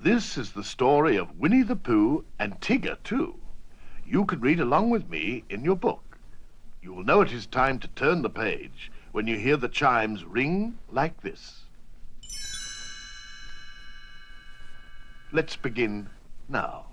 This is the story of Winnie the Pooh and Tigger, too. You can read along with me in your book. You will know it is time to turn the page when you hear the chimes ring like this. Let's begin now.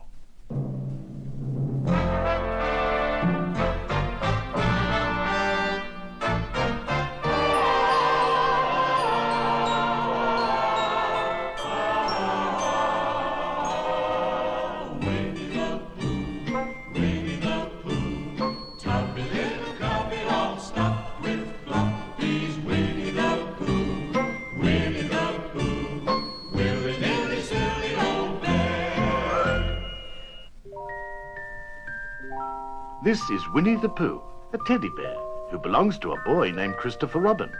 This is Winnie the Pooh, a teddy bear who belongs to a boy named Christopher Robin.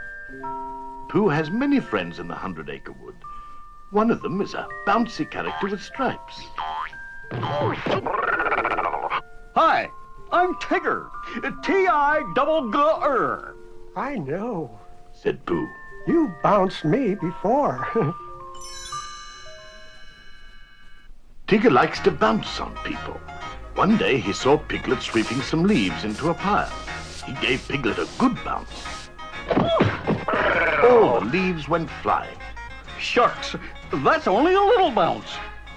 Pooh has many friends in the 100-acre wood. One of them is a bouncy character with stripes. Hi, I'm Tigger, T-I-double-G-R. I know, said Pooh. you bounced me before. Tigger likes to bounce on people. One day he saw Piglet sweeping some leaves into a pile. He gave Piglet a good bounce. All the leaves went flying. Shucks, that's only a little bounce,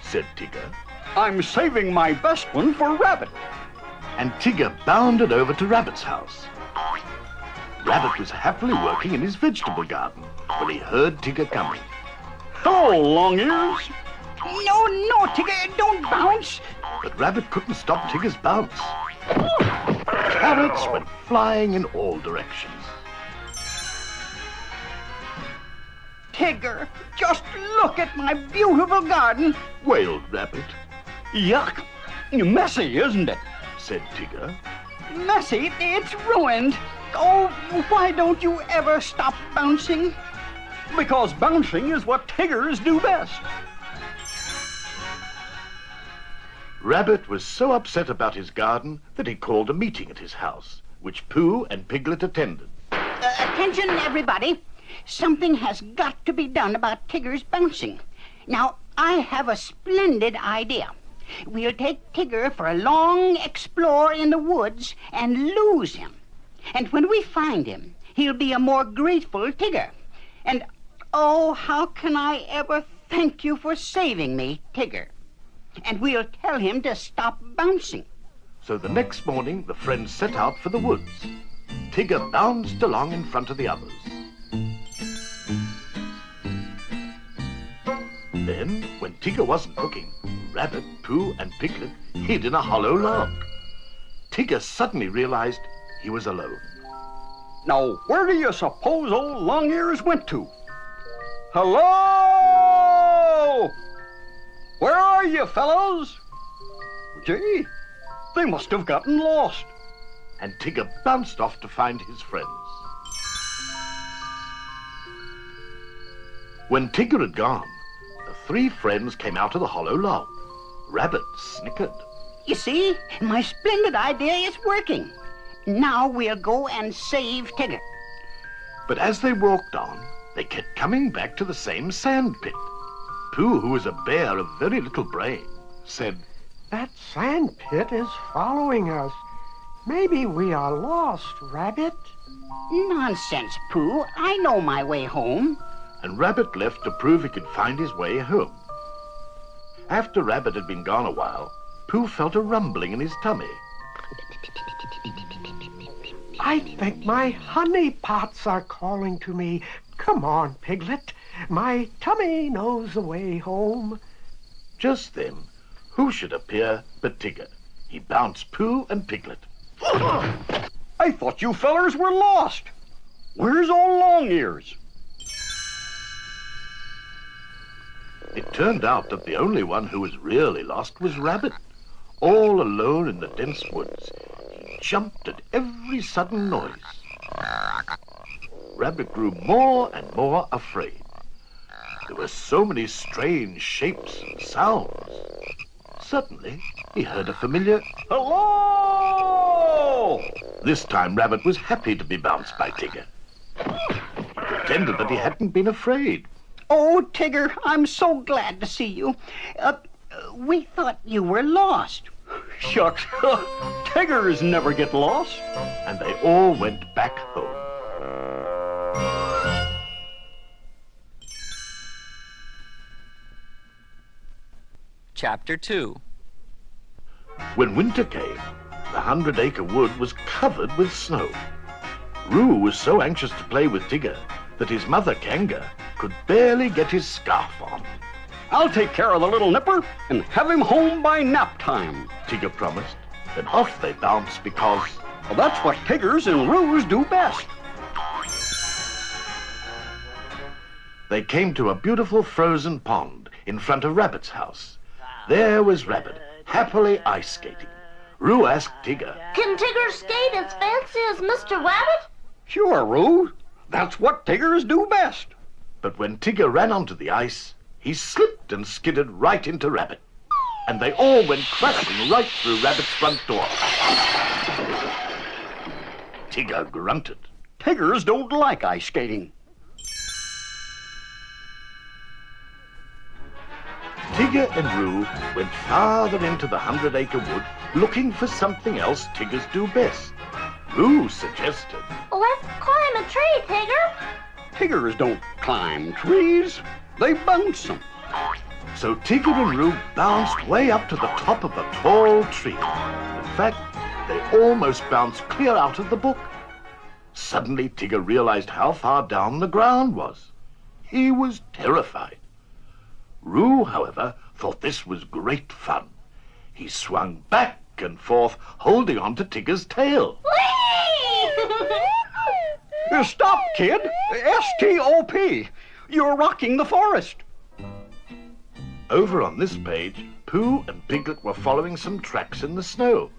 said Tigger. I'm saving my best one for Rabbit. And Tigger bounded over to Rabbit's house. Rabbit was happily working in his vegetable garden when he heard Tigger coming. Hello, Long Ears. No, Tigger, don't bounce. But Rabbit couldn't stop Tigger's bounce. Carrots went flying in all directions. Tigger, just look at my beautiful garden. Wailed Rabbit. Yuck, messy, isn't it? Said Tigger. Messy, it's ruined. Oh, why don't you ever stop bouncing? Because bouncing is what Tiggers do best. Rabbit was so upset about his garden that he called a meeting at his house, which Pooh and Piglet attended. Attention, everybody. Something has got to be done about Tigger's bouncing. Now, I have a splendid idea. We'll take Tigger for a long explore in the woods and lose him. And when we find him, he'll be a more grateful Tigger. And, oh, how can I ever thank you for saving me, Tigger? And we'll tell him to stop bouncing. So the next morning, the friends set out for the woods. Tigger bounced along in front of the others. Then, when Tigger wasn't looking, Rabbit, Pooh, and Piglet hid in a hollow log. Tigger suddenly realized he was alone. Now, where do you suppose old Long Ears went to? Hello? Where are you, fellows? Gee, they must have gotten lost. And Tigger bounced off to find his friends. When Tigger had gone, the three friends came out of the hollow log. Rabbit snickered. You see, my splendid idea is working. Now we'll go and save Tigger. But as they walked on, they kept coming back to the same sand pit. Pooh, who was a bear of very little brain, said, That sand pit is following us. Maybe we are lost, Rabbit. Nonsense, Pooh. I know my way home. And Rabbit left to prove he could find his way home. After Rabbit had been gone a while, Pooh felt a rumbling in his tummy. I think my honey pots are calling to me. Come on, Piglet. My tummy knows the way home. Just then, who should appear but Tigger? He bounced Pooh and Piglet. I thought you fellers were lost. Where's old Long Ears? It turned out that the only one who was really lost was Rabbit. All alone in the dense woods, he jumped at every sudden noise. Rabbit grew more and more afraid. There were so many strange shapes and sounds. Suddenly, he heard a familiar Hello! This time, Rabbit was happy to be bounced by Tigger. He pretended that he hadn't been afraid. Oh, Tigger, I'm so glad to see you. We thought you were lost. Shucks, Tiggers never get lost. And they all went back home. Chapter 2. When winter came, the 100-acre wood was covered with snow. Roo was so anxious to play with Tigger that his mother, Kanga, could barely get his scarf on. I'll take care of the little nipper and have him home by nap time. Tigger promised. Then off they bounced because Well, that's what Tiggers and Roos do best. they came to a beautiful frozen pond in front of Rabbit's house. There was Rabbit, happily ice skating. Roo asked Tigger, Can Tigger skate as fancy as Mr. Rabbit? Sure, Roo. That's what Tiggers do best. but when Tigger ran onto the ice, he slipped and skidded right into Rabbit. And they all went crashing right through Rabbit's front door. Tigger grunted. Tiggers don't like ice skating. Tigger and Roo went farther into the 100-acre wood looking for something else Tiggers do best. Roo suggested, Let's climb a tree, Tigger. Tiggers don't climb trees. They bounce them. so Tigger and Roo bounced way up to the top of a tall tree. In fact, they almost bounced clear out of the book. Suddenly, Tigger realized how far down the ground was. He was terrified. Roo, however, thought this was great fun. He swung back and forth, holding on to Tigger's tail. Stop, kid. S-T-O-P. You're rocking the forest. Over on this page, Pooh and Piglet were following some tracks in the snow.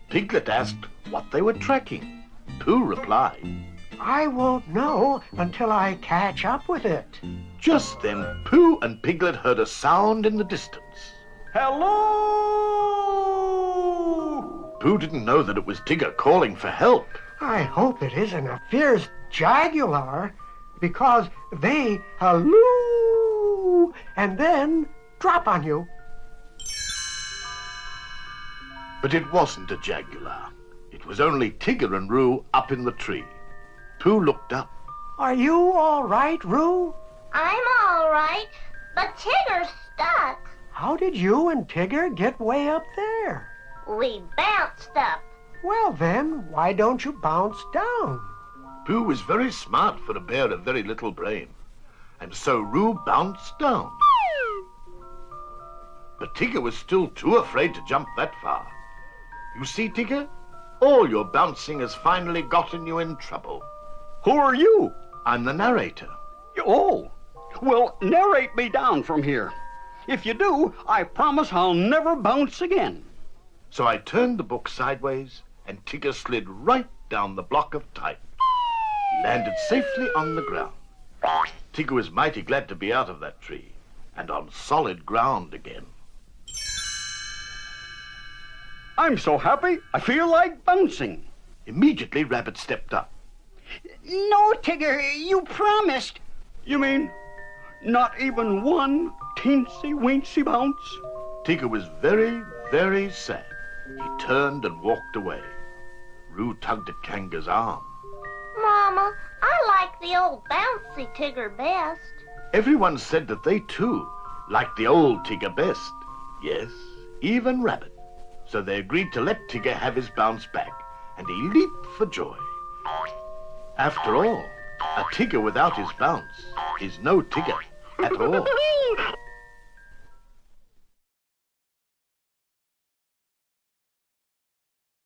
Piglet asked what they were tracking. Pooh replied. I won't know until I catch up with it. Just then, Pooh and Piglet heard a sound in the distance. Hello! Pooh didn't know that it was Tigger calling for help. I hope it isn't a fierce jaguar, because they halloo and then drop on you. But it wasn't a jaguar. It was only Tigger and Roo up in the tree. Pooh looked up. Are you all right, Roo? I'm all right, but Tigger's stuck. How did you and Tigger get way up there? We bounced up. Well then, why don't you bounce down? Pooh was very smart for a bear of very little brain, and so Roo bounced down. But Tigger was still too afraid to jump that far. You see, Tigger, all your bouncing has finally gotten you in trouble. Who are you? I'm the narrator. Oh, well, narrate me down from here. If you do, I promise I'll never bounce again. So I turned the book sideways, and Tigger slid right down the block of type. He landed safely on the ground. Tigger was mighty glad to be out of that tree and on solid ground again. I'm so happy, I feel like bouncing. Immediately, Rabbit stepped up. No, Tigger, you promised. You mean not even one teensy-weensy bounce? Tigger was very, very sad. He turned and walked away. Roo tugged at Kanga's arm. Mama, I like the old bouncy Tigger best. Everyone said that they, too, liked the old Tigger best. Yes, even Rabbit. So they agreed to let Tigger have his bounce back, and he leaped for joy. After all, a Tigger without his bounce is no Tigger at all.